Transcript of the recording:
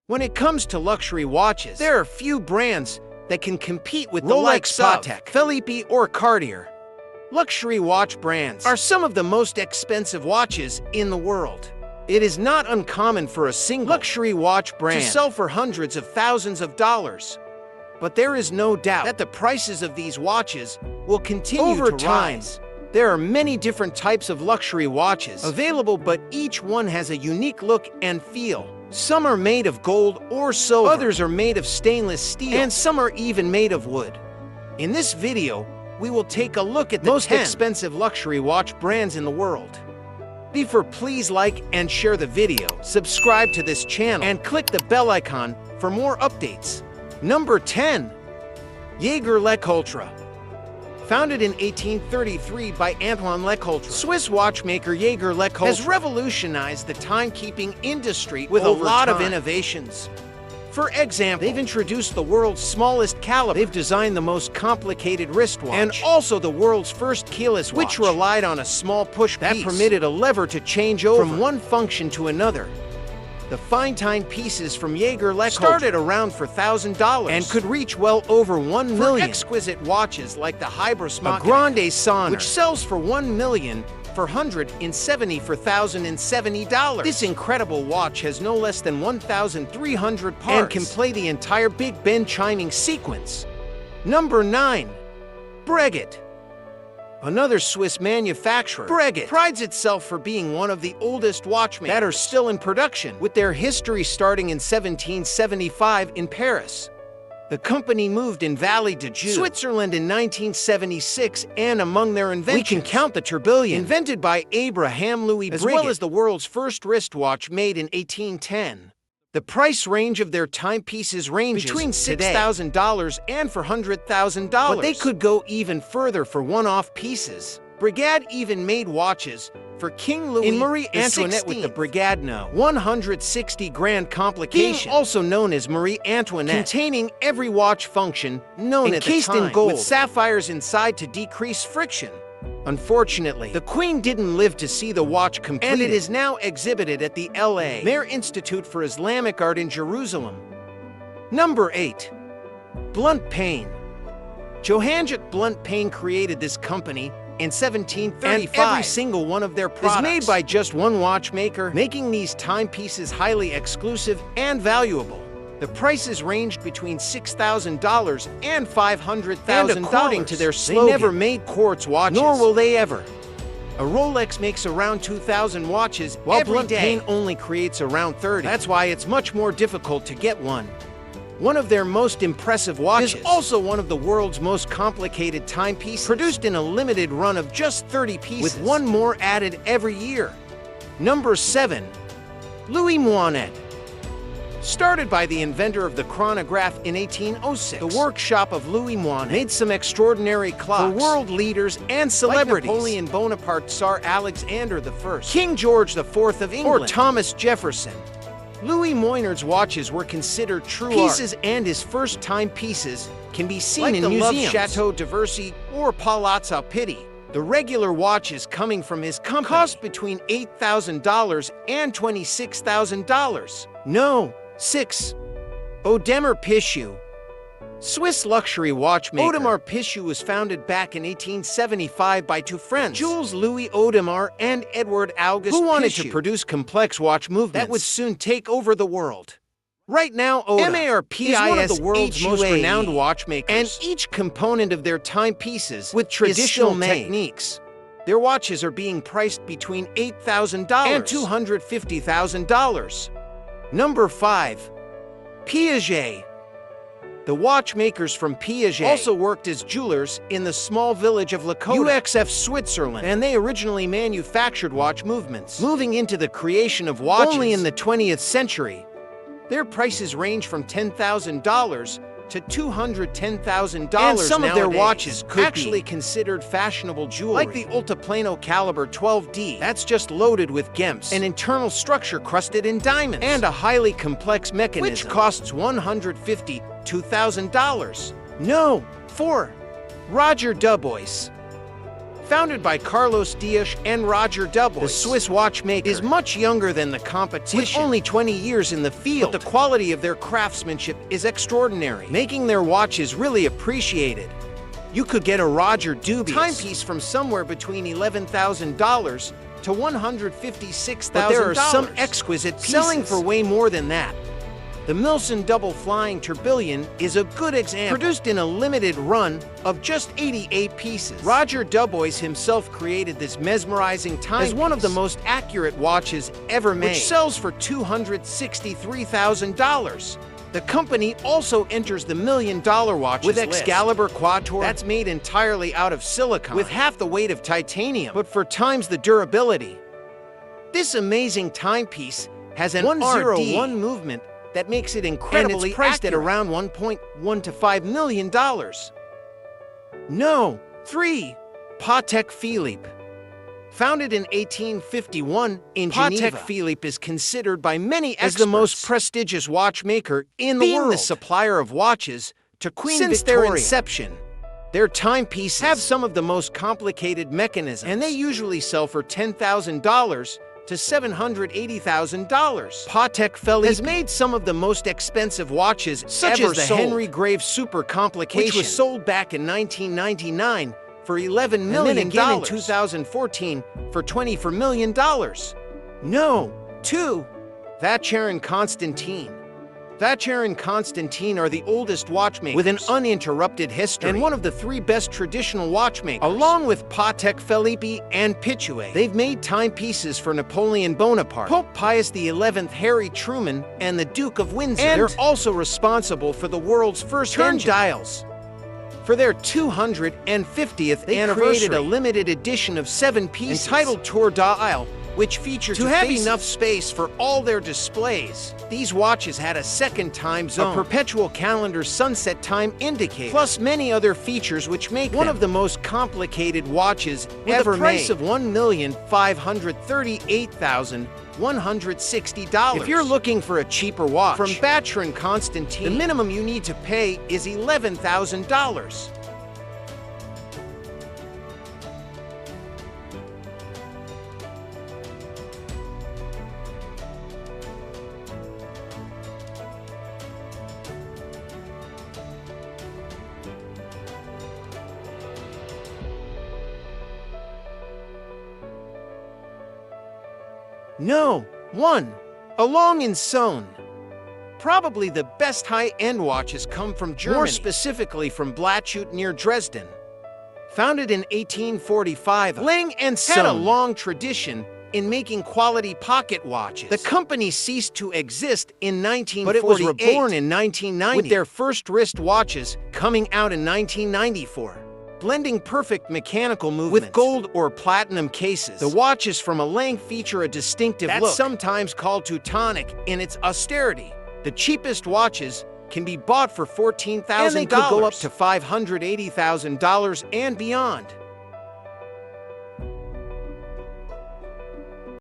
When it comes to luxury watches, there are few brands that can compete with the Rolex, likes of Patek Philippe or Cartier. Luxury watch brands are some of the most expensive watches in the world. It is not uncommon for a single luxury watch brand to sell for hundreds of thousands of dollars. But there is no doubt that the prices of these watches will continue to rise. There are many different types of luxury watches available, but each one has a unique look and feel. Some are made of gold or silver, others are made of stainless steel, and some are even made of wood. In this video, we will take a look at the most expensive luxury watch brands in the world. Please like and share the video, subscribe to this channel, and click the bell icon for more updates. Number 10. Jaeger-LeCoultre. Founded in 1833 by Antoine Lecoultre, Swiss watchmaker Jaeger-LeCoultre has revolutionized the timekeeping industry with a lot of innovations. For example, they've introduced the world's smallest caliber, they've designed the most complicated wristwatch, and also the world's first keyless watch, which relied on a small push piece that permitted a lever to change over from one function to another. The fine timepieces from Jaeger-LeCoultre started around for $1,000 and could reach well over $1 million. For exquisite watches like the Hybris Grande Sonner, which sells for $1 million, for $170,070. This incredible watch has no less than 1,300 parts and can play the entire Big Ben chiming sequence. Number 9. Breguet. Another Swiss manufacturer, Breguet prides itself for being one of the oldest watchmakers that are still in production, with their history starting in 1775 in Paris. The company moved in Valley de Joux, Switzerland in 1976, and among their inventions, we can count the tourbillon, invented by Abraham Louis Breguet, as well as the world's first wristwatch made in 1810. The price range of their timepieces ranges between $6,000 and $400,000, but they could go even further for one-off pieces. Breguet even made watches for King Louis in Marie Antoinette with the Breguet No. 160 Grand Complication, also known as Marie Antoinette, containing every watch function known at the time, encased in gold, with sapphires inside to decrease friction. Unfortunately, the Queen didn't live to see the watch completed, and it is now exhibited at the L.A. Mayer Institute for Islamic Art in Jerusalem. Number 8. Blancpain. Johannes Blancpain created this company in 1735, and every single one of their products is made by just one watchmaker, making these timepieces highly exclusive and valuable. The prices ranged between $6,000 and $500,000, and according to their slogan, they never made quartz watches, nor will they ever. A Rolex makes around 2,000 watches while Blancpain only creates around 30. That's why it's much more difficult to get one. One of their most impressive watches is also one of the world's most complicated timepieces, produced in a limited run of just 30 pieces, with one more added every year. Number 7. Louis Moinet. Started by the inventor of the chronograph in 1806, the workshop of Louis Moinet made some extraordinary clocks for world leaders and celebrities, like Napoleon Bonaparte, Tsar Alexander I, King George IV of England, or Thomas Jefferson. Louis Moinet's watches were considered true pieces, and his first timepieces can be seen in museums, Chateau de Versailles or Palazzo Pitti. The regular watches coming from his company cost between $8,000 and $26,000. No. 6. Audemars Piguet. Swiss luxury watchmaker Audemars Piguet was founded back in 1875 by two friends, Jules Louis Audemars and Edward Auguste Piguet, who wanted to produce complex watch movements that would soon take over the world. Right now, Audemars is one of the world's most renowned watchmakers, and each component of their timepieces with traditional techniques. Their watches are being priced between $8,000 and $250,000. Number 5. Piaget. The watchmakers from Piaget also worked as jewelers in the small village of Lecoultre, UXF, Switzerland, and they originally manufactured watch movements, moving into the creation of watches only in the 20th century. Their prices range from $10,000 to $210,000, and some of their watches could actually be considered fashionable jewelry, like the Altiplano Caliber 12D, that's just loaded with gems, an internal structure crusted in diamonds, and a highly complex mechanism, which costs $152,000. No. 4. Roger Dubuis. Founded by Carlos Dias and Roger Dubuis, the Swiss watchmaker is much younger than the competition, with only 20 years in the field, but the quality of their craftsmanship is extraordinary, making their watches really appreciated. You could get a Roger Dubuis timepiece from somewhere between $11,000 to $156,000, but there are some exquisite pieces selling for way more than that. The Milson Double Flying Tourbillon is a good example, produced in a limited run of just 88 pieces. Roger Dubuis himself created this mesmerizing timepiece as one of the most accurate watches ever made, which sells for $263,000. The company also enters the $1 million watches with Excalibur Quator, that's made entirely out of silicon, with half the weight of titanium, but 4 times the durability. This amazing timepiece has an 101 movement that makes it incredibly and it's priced accurate at around $1.1 to $5 million. No. 3. Patek Philippe. Founded in 1851 in Geneva, Patek Philippe is considered by many experts as the most prestigious watchmaker in the world, being the supplier of watches to Queen Victoria. Since their inception, their timepieces have some of the most complicated mechanisms, and they usually sell for $10,000 to $780,000. Patek Philippe has made some of the most expensive watches such as the Henry Grave Super Complication, which was sold back in 1999 for $11 million, and then again in 2014 for $24 million. No. 2. Vacheron Constantin. Vacheron Constantin are the oldest watchmakers with an uninterrupted history and one of the 3 best traditional watchmakers, along with Patek Philippe and Piaget. They've made timepieces for Napoleon Bonaparte, Pope Pius XI, Harry Truman, and the Duke of Windsor. And they're also responsible for the world's first turn dials. For their 250th anniversary, they created a limited edition of 7 pieces entitled Tour d'Isle, which featured to have enough space for all their displays. These watches had a second time zone, a perpetual calendar sunset time indicator, plus many other features which make one of the most complicated watches ever made. With a price of $1,538,160. If you're looking for a cheaper watch from Vacheron Constantin, the minimum you need to pay is $11,000. No. 1. Lange Söhne. Probably the best high-end watches come from Germany, more specifically from Blancpain near Dresden. Founded in 1845, Lange Söhne had a long tradition in making quality pocket watches. The company ceased to exist in 1948, but it was reborn in 1990, with their first wrist watches coming out in 1994. Blending perfect mechanical movements with gold or platinum cases, the watches from Lange feature a distinctive look, sometimes called Teutonic in its austerity. The cheapest watches can be bought for $14,000, and they could go up to $580,000 and beyond.